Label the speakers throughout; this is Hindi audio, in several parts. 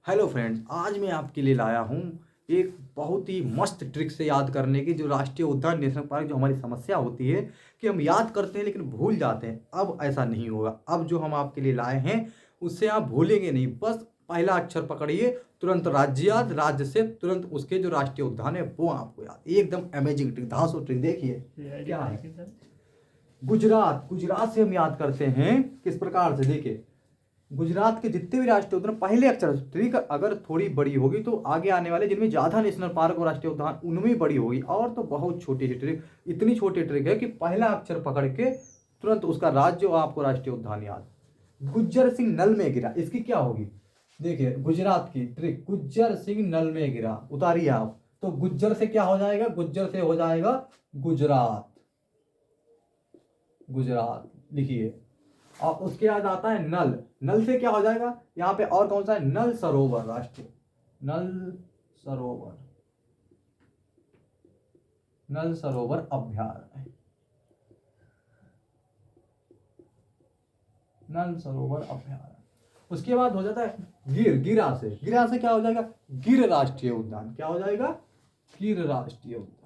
Speaker 1: हेलो फ्रेंड्स, आज मैं आपके लिए लाया हूँ एक बहुत ही मस्त ट्रिक से याद करने की। जो राष्ट्रीय उद्यान नेशनल पार्क जो हमारी समस्या होती है कि हम याद करते हैं लेकिन भूल जाते हैं, अब ऐसा नहीं होगा। अब जो हम आपके लिए लाए हैं उससे आप भूलेंगे नहीं। बस पहला अक्षर पकड़िए, तुरंत राज्य याद, राज्य से तुरंत उसके जो राष्ट्रीय उद्यान है वो आपको याद। एकदम अमेजिंग ट्रिक, धांसू ट्रिक। देखिए क्या है। गुजरात, गुजरात से हम याद करते हैं किस प्रकार से। देखिए गुजरात के जितने भी राष्ट्रीय उद्यान पहले अक्षर, ट्रिक अगर थोड़ी बड़ी होगी तो आगे आने वाले जिनमें ज्यादा नेशनल पार्क और राष्ट्रीय उद्यान उनमें बड़ी होगी। और तो बहुत छोटी सी ट्रिक, इतनी छोटी ट्रिक है कि पहला अक्षर पकड़ के तुरंत उसका राज्य और आपको राष्ट्रीय उद्यान याद। गुज्जर सिंह नल में गिरा, इसकी क्या होगी। देखिए गुजरात की ट्रिक, गुज्जर सिंह नल में गिरा, उतारिए आप। तो गुज्जर से क्या हो जाएगा, गुज्जर से हो जाएगा गुजरात। गुजरात लिखिए। और उसके बाद आता है नल, नल से क्या हो जाएगा यहाँ पे, और कौन सा है, नल सरोवर, राष्ट्रीय नल सरोवर, नल सरोवर अभ्यारण्य, नल सरोवर अभ्यारण्य। उसके बाद हो जाता है गिर, गिरा से, गिरा से क्या हो जाएगा, गिर राष्ट्रीय उद्यान। क्या हो जाएगा, गिर राष्ट्रीय उद्यान।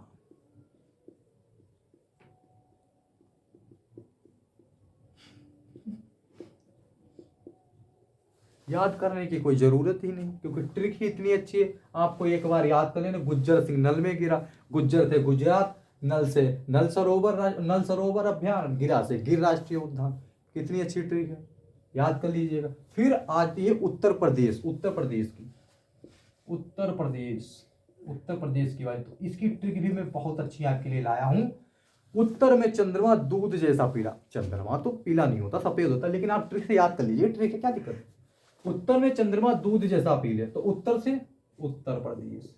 Speaker 1: याद करने की कोई जरूरत ही नहीं क्योंकि ट्रिक ही इतनी अच्छी है। आपको एक बार याद कर लेना, गुज्जर सिंह नल में गिरा, गुज्जर थे गुजरात, नल से नल सरोवर, नल सरोवर अभ्यारण्य, गिरा से गिर राष्ट्रीय उद्यान। कितनी अच्छी ट्रिक है, याद कर लीजिएगा। फिर आती है उत्तर प्रदेश, उत्तर प्रदेश की, उत्तर प्रदेश, उत्तर प्रदेश की बात। तो इसकी ट्रिक भी मैं बहुत अच्छी आपके लिए लाया हूं। उत्तर में चंद्रमा दूध जैसा पीला, चंद्रमा तो पीला नहीं होता, सफेद होता, लेकिन आप ट्रिक से याद कर लीजिए, ट्रिक है, क्या दिक्कत है। उत्तर में चंद्रमा दूध जैसा पीले, तो उत्तर से उत्तर प्रदेश।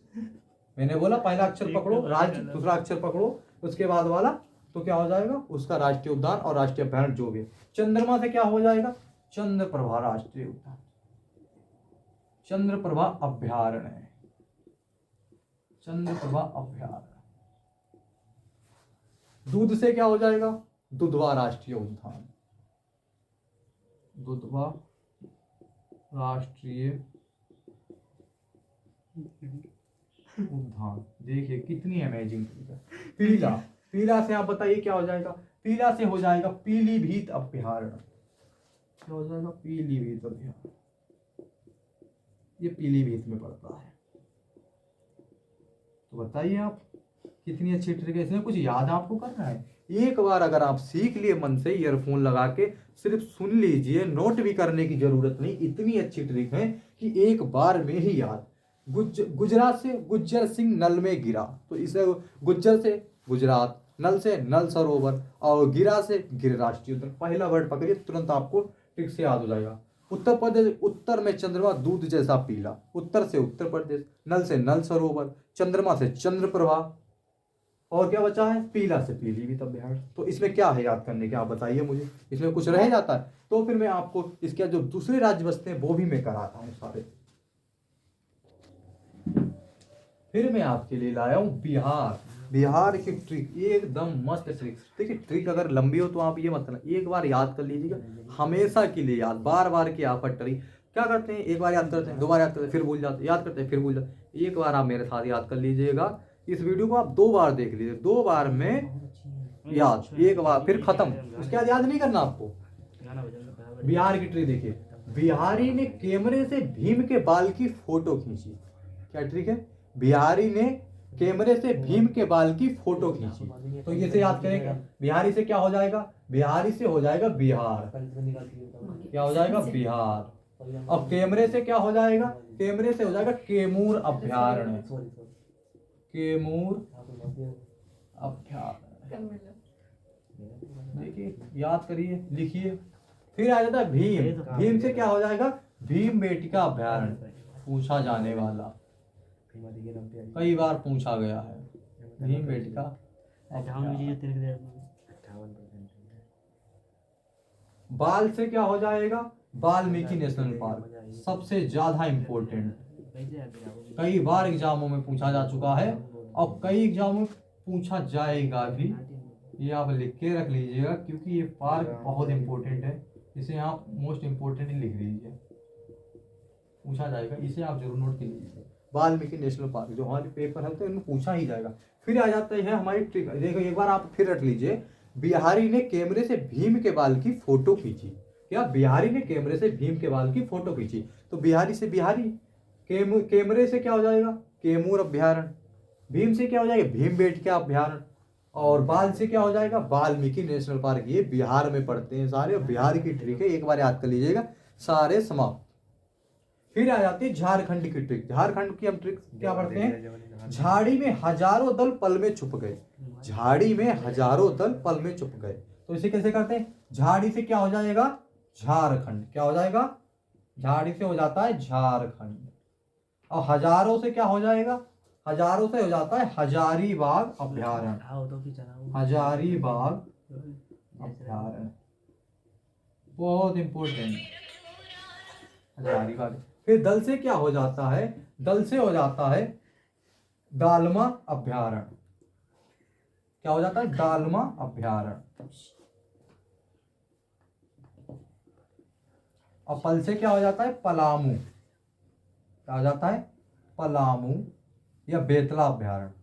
Speaker 1: मैंने बोला पहला अक्षर पकड़ो राज्य, दूसरा अक्षर पकड़ो उसके बाद वाला, तो क्या हो जाएगा उसका राष्ट्रीय उद्यान और राष्ट्रीय अभ्यारण्य जो भी। चंद्रमा से क्या हो जाएगा, चंद्रप्रभा राष्ट्रीय उद्यान, चंद्रप्रभा अभ्यारण्य, चंद्रप्रभा अभ्यारण्य। दूध से क्या हो जाएगा, दुधवा राष्ट्रीय उद्यान, दुधवा राष्ट्रीय उद्यान। देखिए कितनी अमेजिंग चीज है। पीला, पीला से आप बताइए क्या हो जाएगा, पीला से हो जाएगा पीलीभीत अभ्यारण्य। क्या हो जाएगा, पीलीभीत अभ्यारण्य। ये पीलीभीत में पड़ता है। तो बताइए आप, कितनी अच्छी ट्रिक है। इसमें कुछ याद आपको करना है। एक बार अगर आप सीख लिए मन से, ईयरफोन लगा के सिर्फ सुन लीजिए, नोट भी करने की जरूरत नहीं। इतनी अच्छी ट्रिक है कि एक बार में ही याद। गुजरात से गुज्जर सिंह नल में गिरा, तो इसे गुज्जर से गुजरात, नल से नल सरोवर, और गिरा से गिर राष्ट्रीय उद्यान। पहला वर्ड पकड़िए, तुरंत आपको ट्रिक से याद हो जाएगा। उत्तर प्रदेश, उत्तर में चंद्रमा दूध जैसा पीला, उत्तर से उत्तर प्रदेश, नल से नल सरोवर, चंद्रमा से चंद्रप्रभा, और क्या बचा है, पीला से पीलीभीत अभ्यारण्य। तो इसमें क्या है याद करने के, आप बताइए मुझे। इसमें कुछ रह जाता है तो फिर मैं आपको इसके जो दूसरे राज्य बसते हैं वो भी मैं कराता हूँ सारे। फिर मैं आपके लिए लाया हूँ बिहार, बिहार की ट्रिक एकदम मस्त ट्रिक। देखिए ट्रिक अगर लंबी हो तो आप ये मत करना, एक बार याद कर लीजिएगा, हमेशा के लिए याद, बार बार की आफत टरी। क्या करते हैं, एक बार याद करते हैं, दो बार याद करते हैं, फिर भूल जाते, याद करते हैं फिर भूल जाते। एक बार आप मेरे साथ याद कर लीजिएगा, इस वीडियो को आप दो बार देख लीजिए, दो बार में याद, एक बार फिर खत्म, उसके बाद याद नहीं करना आपको। बिहार की ट्रिक देखिए, बिहारी ने कैमरे से भीम के बाल की फोटो खींची। क्या ट्रिक है, बिहारी ने कैमरे से भीम के बाल की फोटो खींची। तो ये से याद करेंगे, बिहारी से क्या हो जाएगा, बिहारी से हो जाएगा बिहार। क्या हो जाएगा, बिहार। अब कैमरे से क्या हो जाएगा, कैमरे से हो जाएगा कैमूर अभ्यारण्य, कैमूर अभ्यारण्य। देखिए याद करिए, लिखिए। फिर आ जाता है भीम, भीम से क्या हो जाएगा, भीम बेटिका अभ्यारण्य, पूछा जाने वाला, कई बार पूछा गया है, भीम बेटिका अभ्यारण्य। बाल से क्या हो जाएगा, वाल्मीकि नेशनल पार्क, सबसे ज्यादा इंपॉर्टेंट, कई बार एग्जामों में पूछा जा चुका है और कई एग्जामों में पूछा जाएगा भी। ये आप लिख के रख लीजिएगा क्योंकि ये पार्क बहुत इंपॉर्टेंट है, इसे आप मोस्ट इंपॉर्टेंट लिख लीजिए। पूछा जाएगा, इसे आप जरूर नोट कर लीजिए। वाल्मीकि नेशनल पार्क जो हमारे पेपर होते हैं उनमें पूछा ही जाएगा। फिर आ जाता है हमारी ट्रिक, देखो एक बार आप फिर रख लीजिए। बिहारी ने कैमरे से भीम के बाल की फोटो खींची। क्या? बिहारी ने कैमरे से भीम के बाल की फोटो खींची। तो बिहारी से बिहारी, कैमरे से क्या हो जाएगा? कैमूर अभ्यारण्य। भीम से क्या हो जाएगा? भीमबेटका अभ्यारण्य। और बाल से क्या हो जाएगा? Valmiki national park. ये बिहार में पड़ते हैं सारे, बिहार की ट्रिक है, एक बार याद कर लीजिएगा, सारे समाप्त। फिर आ जाती है झारखंड की ट्रिक। झारखंड की हम ट्रिक क्या पढ़ते हैं? झाड़ी में हजारों दल पल में छुप गए। झाड़ी में हजारों दल पल में छुप गए। तो इसे कैसे करते हैं? झाड़ी से क्या हो जाएगा? झारखंड। क्या हो जाएगा? झाड़ी से हो जाता है झारखंड। और हजारों से क्या हो जाएगा? हजारों से हो जाता है हजारीबाग अभ्यारण्य। हजारीबाग अभ्यारण्य बहुत इंपॉर्टेंट। हजारीबाग। फिर दल से क्या हो जाता है? दल से हो जाता है दालमा अभ्यारण्य। क्या हो जाता है? दालमा अभ्यारण्य। और पल से क्या हो जाता है? पलामू। क्या हो जाता है? पलामू या बेतला अभ्यारण्य।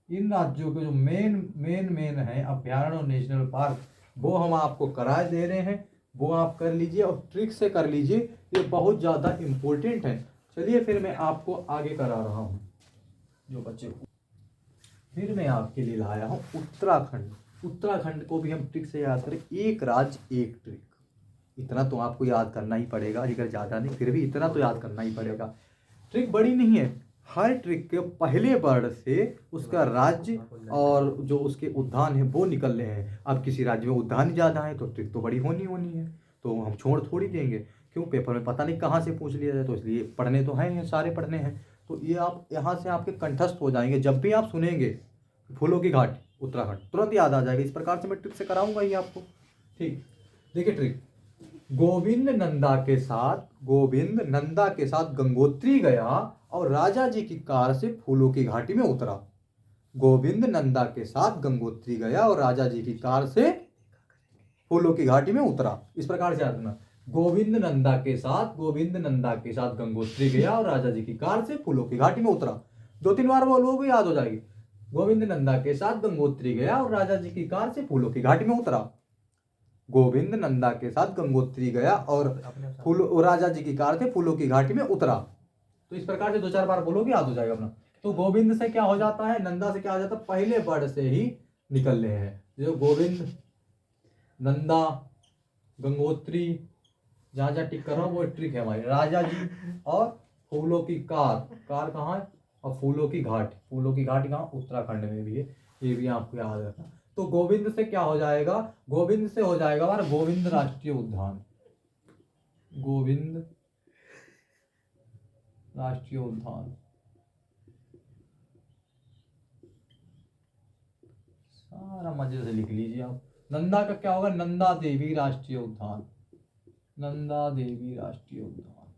Speaker 1: इन राज्यों के जो मेन है अभ्यारण्य और नेशनल पार्क, वो हम आपको कराए दे रहे हैं, वो आप कर लीजिए और ट्रिक से कर लीजिए, ये बहुत ज़्यादा इम्पोर्टेंट है। चलिए फिर मैं आपको आगे करा रहा हूँ जो बच्चे। फिर मैं आपके लिए लाया हूँ उत्तराखंड। उत्तराखंड को भी हम ट्रिक से याद करें, एक राज्य एक ट्रिक। इतना तो आपको याद करना ही पड़ेगा, अगर ज़्यादा नहीं फिर भी इतना तो याद करना ही पड़ेगा। ट्रिक बड़ी नहीं है, हर ट्रिक के पहले वर्ड से उसका राज्य और जो उसके उद्यान है वो निकल रहे हैं। अब किसी राज्य में उद्यान ज़्यादा है तो ट्रिक तो बड़ी होनी है, तो हम छोड़ थोड़ी देंगे। क्यों? पेपर में पता नहीं कहाँ से पूछ लिया जाए, तो इसलिए पढ़ने तो हैं, सारे पढ़ने हैं। तो ये आप यहाँ से आपके कंठस्थ हो जाएंगे, जब भी आप सुनेंगे फूलों की घाटी उत्तराखंड तुरंत याद आ जाएगा। इस प्रकार से मैं ट्रिक से कराऊंगा ही आपको। ठीक, देखिए ट्रिक। गोविंद नंदा के साथ गंगोत्री गया और राजा जी की कार से फूलों की घाटी में उतरा। गोविंद नंदा के साथ गंगोत्री गया और राजा जी की कार से फूलों की घाटी में उतरा। इस प्रकार से याद रखना। गोविंद नंदा के साथ गंगोत्री गया और राजा जी की कार से फूलों की घाटी में उतरा। 2-3 बार बोलोगे याद हो जाएगी। गोविंद नंदा के साथ गंगोत्री गया और राजा जी की कार से फूलों की घाटी में उतरा। गोविंद नंदा के साथ गंगोत्री गया और राजा जी की कार से फूलों की घाटी में उतरा। तो इस प्रकार से 2-4 बार बोलोगे याद हो जाएगा अपना। तो गोविंद से क्या हो जाता है? नंदा से क्या हो जाता है? पहले वर्ड से ही निकल रहे हैं। जो गोविंद नंदा गंगोत्री, जहां जहां टिक कर रहा हूं वो ट्रिक है हमारी। राजा जी और फूलों की कार कहाँ है? और फूलों की घाटी कहाँ? उत्तराखंड में भी है, ये भी आपको याद रखना। तो गोविंद से क्या हो जाएगा? गोविंद से हो जाएगा हमारा गोविंद राष्ट्रीय उद्यान। गोविंद राष्ट्रीय उद्यान सारा मजे से लिख लीजिए आप। नंदा का क्या होगा? नंदा देवी राष्ट्रीय उद्यान। नंदा देवी राष्ट्रीय उद्यान,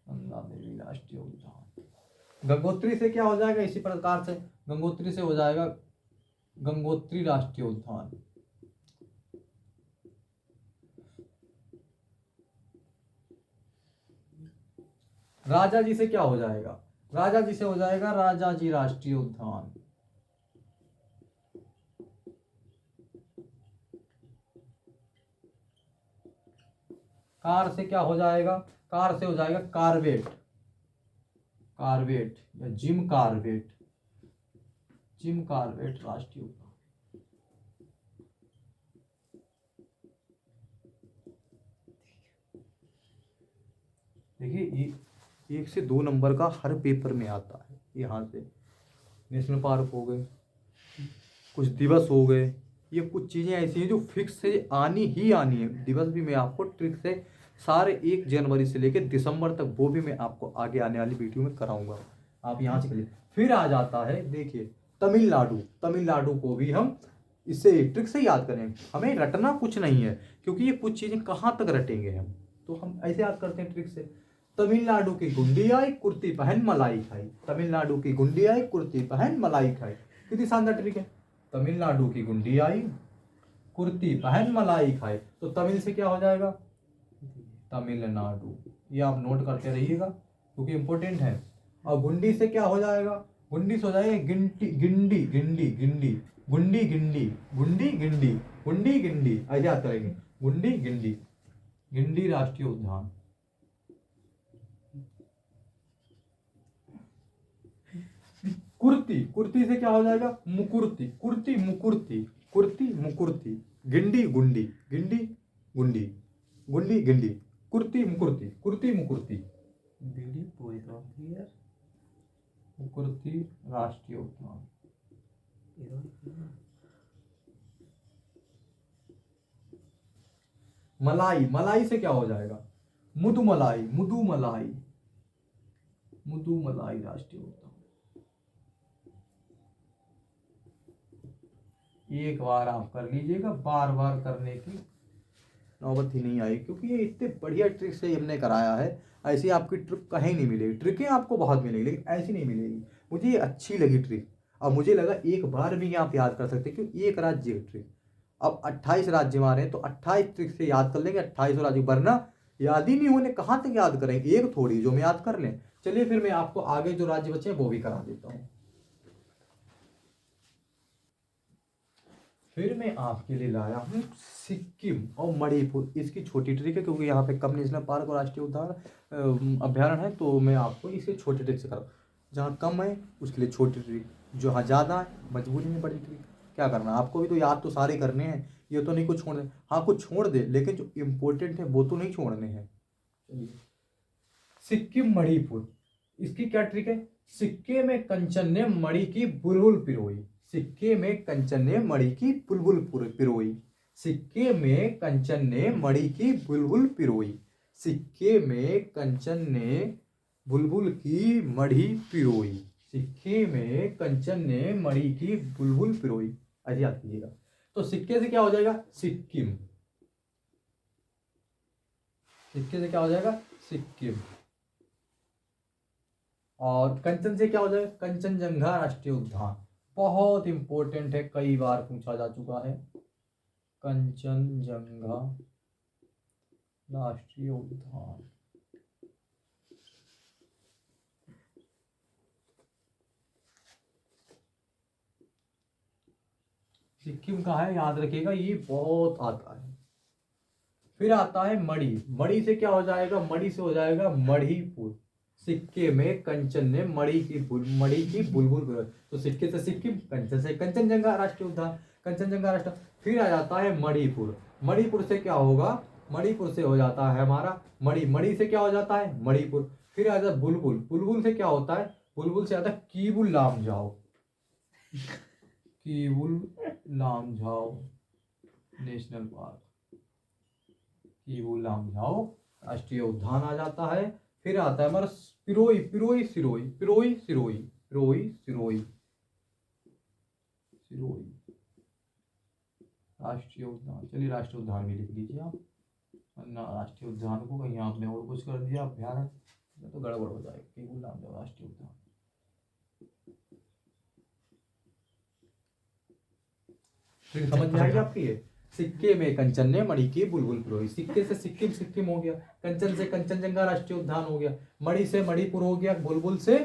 Speaker 1: नंदा देवी राष्ट्रीय उद्यान। गंगोत्री से क्या हो जाएगा? इसी प्रकार से गंगोत्री से हो जाएगा गंगोत्री राष्ट्रीय उद्यान। राजा जी से क्या हो जाएगा? राजा जी से हो जाएगा राजा जी राष्ट्रीय उद्यान। कार से क्या हो जाएगा? कार से हो जाएगा कार्बेट या जिम कार्बेट राष्ट्रीय उद्यान। देखिए 1 से 2 नंबर का हर पेपर में आता है। यहाँ से नेशनल पार्क हो गए, कुछ दिवस हो गए, ये कुछ चीज़ें ऐसी हैं जो फिक्स से आनी है। दिवस भी मैं आपको ट्रिक से सारे 1 जनवरी से लेकर दिसंबर तक वो भी मैं आपको आगे आने वाली वीडियो में कराऊंगा। आप यहाँ से करिए। फिर आ जाता है देखिए तमिलनाडु को भी हम इससे ट्रिक से याद करें। हमें रटना कुछ नहीं है, क्योंकि ये कुछ चीज़ें कहाँ तक रटेंगे हम, तो हम ऐसे याद करते हैं ट्रिक से। तमिलनाडु की गुंडी आई कुर्ती पहन मलाई खाई। तमिलनाडु की गुंडी आई कुर्ती पहन मलाई खाई। कितनी शानदार ट्रिक है। तमिलनाडु की गुंडी आई कुर्ती पहन मलाई खाए, तो तमिल से क्या हो जाएगा, तमिलनाडु। ये आप नोट करते रहिएगा क्योंकि इंपॉर्टेंट है। और गुंडी से क्या हो जाएगा, गुंडी से हो जाएगा गिंडी गिंडी गिंडी गिंडी, गुंडी गिंडी, गुंडी गिंडी, गुंडी गिंडी, ऐसे याद करेंगे, गुंडी गिंडी। गिंडी राष्ट्रीय उद्यान। कुर्ती, कुर्ती से क्या हो जाएगा, मुकुर्ती, कुर्ती मुकुर्ती, कुर्ती मुकुर्ती, गिंडी गुंडी, गिंडी गुंडी, गुंडी गिंडी, कुर्ती मुकुर्ती, कुर्ती मुकुर्ती, गिंडी मुकुर्ती राष्ट्रीय उद्यान। मलाई, मलाई से क्या हो जाएगा, मुदुमलाई, मुदुमलाई, मुदुमलाई राष्ट्रीय उद्यान। एक बार आप कर लीजिएगा, बार बार करने की नौबत ही नहीं आई, क्योंकि ये इतने बढ़िया ट्रिक से हमने कराया है। ऐसी आपकी ट्रिक कहीं नहीं मिलेगी, ट्रिकें आपको बहुत मिलेगी लेकिन ऐसी नहीं मिलेगी। मुझे ये अच्छी लगी ट्रिक, और मुझे लगा एक बार भी आप याद कर सकते, क्योंकि एक राज्य की ट्रिक। अब 28 राज्य हमारे हैं तो 28 ट्रिक से याद कर लेंगे 28 राज्य, वरना याद ही नहीं होने कहाँ तक याद करेंगे, एक थोड़ी जो हम याद कर लें। चलिए फिर मैं आपको आगे जो राज्य बचे हैं वो भी करा देता हूँ। फिर मैं आपके लिए लाया हूँ सिक्किम और मणिपुर। इसकी छोटी ट्रिक है क्योंकि यहाँ पे कम नेशनल पार्क और राष्ट्रीय उद्यान अभ्यारण्य है, तो मैं आपको इसे छोटी ट्रिक से करूँ। जहाँ कम है उसके लिए छोटी ट्रिक, जहाँ ज़्यादा है मजबूरी में बड़ी ट्रिक। क्या करना है आपको भी, तो याद तो सारे करने हैं, ये तो नहीं कुछ छोड़ दे, हाँ कुछ छोड़ दे लेकिन जो इम्पोर्टेंट है वो तो नहीं छोड़ने हैं। चलिए, सिक्किम मणिपुर, इसकी क्या ट्रिक है, सिक्के में कंचन ने मणि की बुलबुल पिरोई। सिक्के में कंचन ने मणि की बुलबुल पिरोई। सिक्के में कंचन ने मणि की बुलबुल पिरोई। सिक्के में कंचन ने बुलबुल की मणि पिरोई। सिक्के में कंचन ने मणि की बुलबुल पिरोई, ऐसे याद कीजिएगा। तो सिक्के से क्या हो जाएगा, सिक्किम। सिक्के से क्या हो जाएगा, सिक्किम। और कंचन से क्या हो जाएगा, कंचनजंगा राष्ट्रीय उद्यान। बहुत इंपॉर्टेंट है, कई बार पूछा जा चुका है, कंचनजंगा राष्ट्रीय उद्यान। सिक्किम का है, याद रखिएगा, ये बहुत आता है। फिर आता है मणि। मणि से क्या हो जाएगा, मणि से हो जाएगा मणिपुर। सिक्के में कंचन ने मणि की बुलबुल, तो सिक्के से सिक्किम, कंचन से कंचनजंगा राष्ट्रीय उद्यान, कंचनजंगा राष्ट्रीय। फिर आ जाता है मणिपुर। मणिपुर से क्या होगा, मणिपुर से हो जाता है हमारा मणि। मणि से क्या हो जाता है, मणिपुर। फिर आ जाता है बुलबुल। बुलबुल से क्या होता है, बुलबुल से आता है कीबुल लामजाओ। कीबुल लामजाओ नेशनल पार्क, कीबुल लामजाओ राष्ट्रीय उद्यान आ जाता है। फिर आता है हमारा पिरोई, पिरोई सिरोई, पिरोई सिरोई, पिरोई सिरोई, सिरोई राष्ट्रीय उद्यान। चलिए राष्ट्रीय उद्यान भी लिख लीजिए आप, वरना राष्ट्रीय उद्यान को कहीं आपने और कुछ कर दिया अभ्यारण्य तो गड़बड़ हो जाएगा। कीबुल लामजाओ राष्ट्रीय उद्यान। फिर समझ में आएगी आपकी ये, सिक्के में कंचन ने मणि की बुलबुल पिरोई। सिक्के से सिक्किम, सिक्किम हो गया। कंचन से कंचनजंगा राष्ट्रीय उद्यान हो गया। मणि से मणिपुर हो गया। बुलबुल से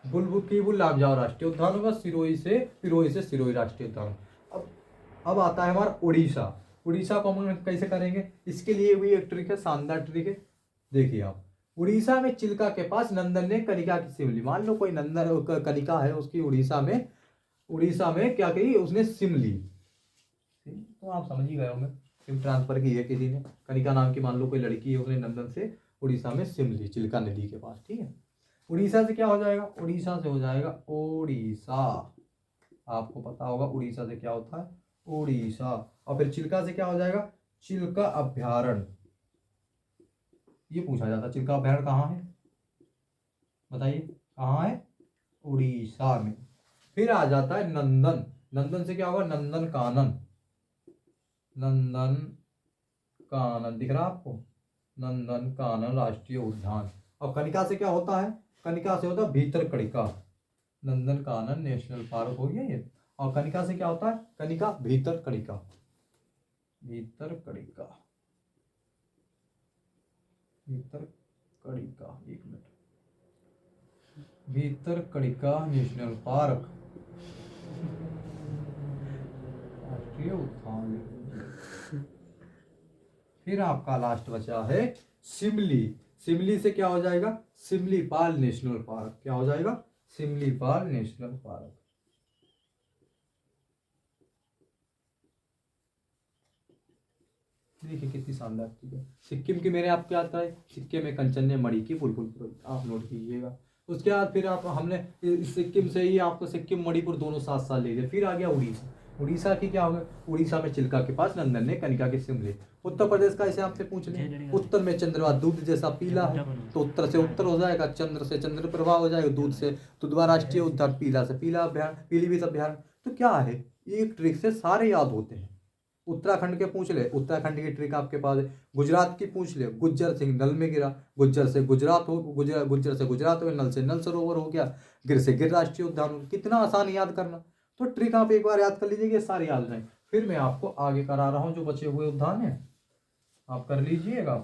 Speaker 1: बुलबुल कीबुल लामजाओ राष्ट्रीय उद्यान होगा। सिरोई से सिरोई राष्ट्रीय उद्यान। अब आता है हमारा उड़ीसा। उड़ीसा को हम कैसे करेंगे, इसके लिए भी एक ट्रिक है, शानदार ट्रिक है। देखिए आप, उड़ीसा में चिल्का के पास नंदन ने कनिका की सिम ली। मान लो कोई नंदन कनिका है उसकी, उड़ीसा में क्या कही, उसने सिम ली। तो आप समझ ही गए होंगे, सिम ट्रांसफर की है किसी ने। कनिका नाम की मान लो कोई लड़की है, उसने नंदन से उड़ीसा में सिम ली, चिल्का नदी के पास, ठीक है। उड़ीसा से क्या हो जाएगा, उड़ीसा से हो जाएगा ओडिशा। आपको पता होगा उड़ीसा से क्या होता है, उड़ीसा। और फिर चिल्का से क्या हो जाएगा, चिल्का अभ्यारण्य। ये पूछा जाता है चिल्का अभ्यारण्य कहाँ है, बताइए कहाँ है, उड़ीसा में। फिर आ जाता है नंदन। नंदन से क्या होगा, नंदन कानन। नंदन कानन दिख रहा आपको, नंदन कानन राष्ट्रीय उद्यान। और कनिका से क्या होता है, कनिका से होता है भीतर कनिका। नंदन कानन नेशनल पार्क हो गया ये। और कनिका से क्या होता है, कनिका भीतर कनिका। भीतरकनिका, भीतरकनिका, एक मिनट, भीतरकनिका नेशनल पार्क, राष्ट्रीय उद्यान। फिर आपका लास्ट बचा है शिमली। शिमली से क्या हो जाएगा? Similipal national park. क्या हो जाएगा? Similipal national park. देखिए कितनी शानदार चीज है। सिक्किम की मेरे आपको आता है, सिक्किम में कंचनजंगा की बिल्कुल आप नोट कीजिएगा। उसके बाद फिर आप हमने सिक्किम से ही आपको सिक्किम मणिपुर दोनों साथ साथ ले लिए। फिर आ गया उड़ीसा। उड़ीसा की क्या होगा? उड़ीसा में चिल्का के पास नंदन ने कनिका के शिमले। उत्तर प्रदेश का इसे आपसे पूछ लें, उत्तर में चंद्रमा दूध जैसा पीला है, तो उत्तर से उत्तर हो जाएगा, चंद्र से चंद्र प्रभा हो जाएगा, दूध से दुधवा राष्ट्रीय उद्यान, पीला से पीला अभ्यारण्य, पीलीभीत अभ्यारण्य। तो क्या है, एक ट्रिक से सारे याद होते हैं। उत्तराखंड के पूछ ले, उत्तराखंड की ट्रिक आपके पास है। गुजरात की पूछ ले, गुज्जर सिंह नल में गिरा, गुज्जर से गुजरात हो, गुज्जर से गुजरात हो, नल से नल सरोवर हो गया, गिर से गिर राष्ट्रीय उद्यान हो। कितना आसान याद करना। तो ट्रिक आप एक बार याद कर लीजिए, ये सारे याद नहीं। फिर मैं आपको आगे करा रहा हूँ, जो बचे हुए उद्यान है आप कर लीजिएगा।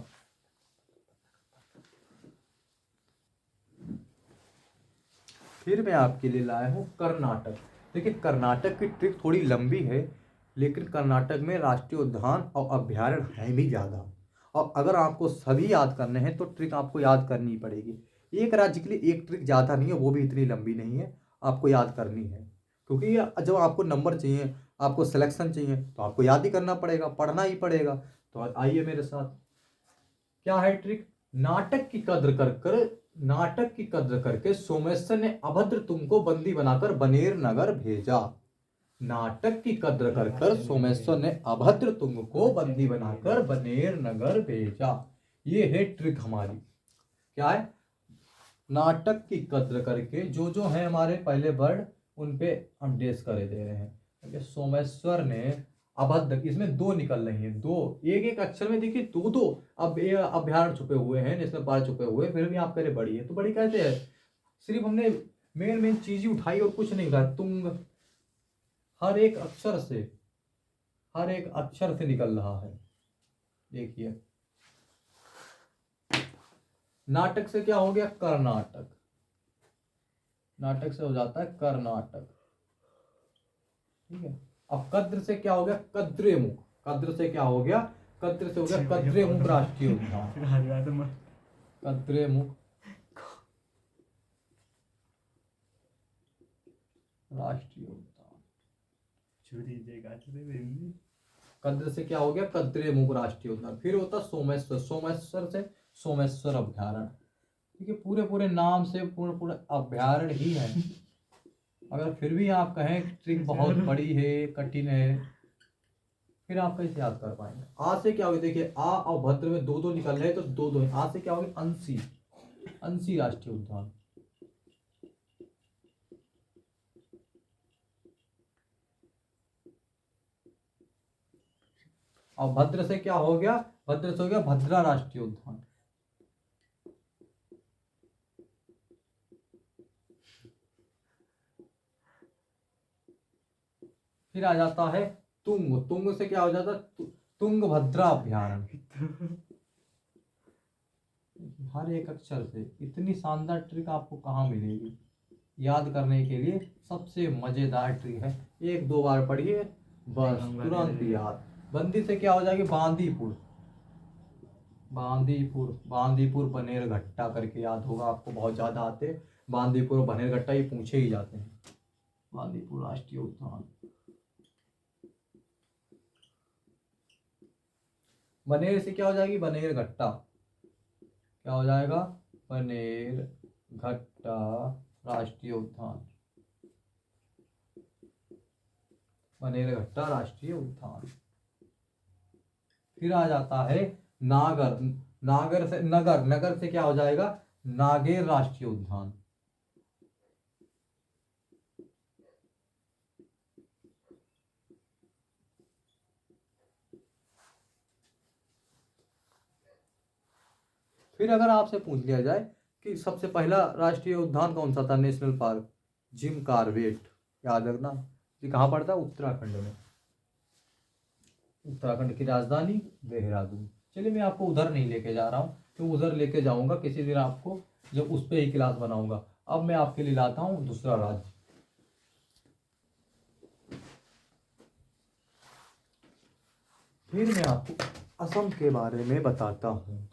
Speaker 1: फिर मैं आपके लिए लाया हूँ कर्नाटक। देखिए कर्नाटक की ट्रिक थोड़ी लंबी है, लेकिन कर्नाटक में राष्ट्रीय उद्यान और अभ्यारण्य है भी ज़्यादा। और अगर आपको सभी याद करने हैं तो ट्रिक आपको याद करनी पड़ेगी। एक राज्य के लिए एक ट्रिक ज़्यादा नहीं है, वो भी इतनी लंबी नहीं है, आपको याद करनी है। क्योंकि जब आपको नंबर चाहिए, आपको सिलेक्शन चाहिए, तो आपको याद ही करना पड़ेगा, पढ़ना ही पड़ेगा। तो आइए मेरे साथ। क्या है ट्रिक? नाटक की कद्र कर कर नाटक की कद्र करके सोमेश्वर ने अभद्र तुमको बंदी बनाकर बनेर नगर भेजा। नाटक की कद्र कर कर सोमेश्वर ने अभद्र तुमको बंदी बनाकर बनेर नगर भेजा। ये है ट्रिक हमारी। क्या है? नाटक की कद्र करके जो है हमारे पहले वर्ड उन पे हम डेस करे दे रहे हैं। सोमेश्वर ने अभद्र, इसमें दो निकल रही हैं, दो एक एक अक्षर में देखिए दो दो। अब ये अभ्यारण्य छुपे हुए हैं, नेशनल पार्क छुपे हुए, फिर भी आप कह रहे बड़ी है, तो बड़ी कहते हैं। सिर्फ हमने मेन चीज ही उठाई और कुछ नहीं कहा। तुंग हर एक अक्षर से निकल रहा है। देखिए नाटक से क्या हो गया? कर्नाटक। नाटक से हो जाता है कर्नाटक, ठीक है। अब कद्र से क्या हो गया? कद्रेमुख। कद्र से क्या हो गया? कद्र से हो गया कद्रेमुख राष्ट्रीय उद्यान। कद्रेमुख राष्ट्रीय उद्यान। कद्र से क्या हो गया? कद्रेमुख राष्ट्रीय उद्यान। फिर होता सोमेश्वर। सोमेश्वर से सोमेश्वर अभ्यारण्य। ठीक है, पूरे नाम से पूरे अभ्यारण्य ही है। अगर फिर भी आप कहें ट्रिक बहुत बड़ी है, कठिन है, फिर आप कैसे याद कर पाएंगे? आ से क्या होगा? देखिए आ और भद्र में दो दो निकल रहे, तो दो दो है। आ से क्या होगा? अंशी। अंशी राष्ट्रीय उद्यान। और भद्र से क्या हो गया? भद्र से हो गया भद्रा राष्ट्रीय उद्यान। फिर आ जाता है तुंग। तुंग से क्या हो जाता है? तुंगभद्रा अभ्यारण्य। हर एक अक्षर से इतनी शानदार ट्रिक आपको कहाँ मिलेगी? याद करने के लिए सबसे मजेदार ट्रिक है। एक दो बार पढ़िए बस तुरंत याद। बंदी से क्या हो जाएगी? बांदीपुर। बांदीपुर, बांदीपुर बनेरघट्टा करके याद होगा आपको, बहुत ज्यादा आते। बांदीपुर और बनेरघट्टा ये पूछे ही जाते हैं। बांदीपुर राष्ट्रीय उद्यान। बनेर से क्या हो जाएगी? बनेरघट्टा। क्या हो जाएगा? बनेरघट्टा राष्ट्रीय उद्यान। बनेरघट्टा राष्ट्रीय उद्यान। फिर आ जाता है नागर। नागर से नगर। नगर से क्या हो जाएगा? नागेर राष्ट्रीय उद्यान। फिर अगर आपसे पूछ लिया जाए कि सबसे पहला राष्ट्रीय उद्यान कौन सा था, नेशनल पार्क, जिम कॉर्बेट, याद रखना। ये कहाँ पड़ता है? उत्तराखंड में। उत्तराखंड की राजधानी देहरादून। चलिए मैं आपको उधर नहीं लेके जा रहा हूँ, तो उधर लेके जाऊंगा किसी दिन आपको, जब उस पर ही क्लास बनाऊंगा। अब मैं आपके लिए लाता हूँ दूसरा राज्य। फिर मैं आपको असम के बारे में बताता हूँ।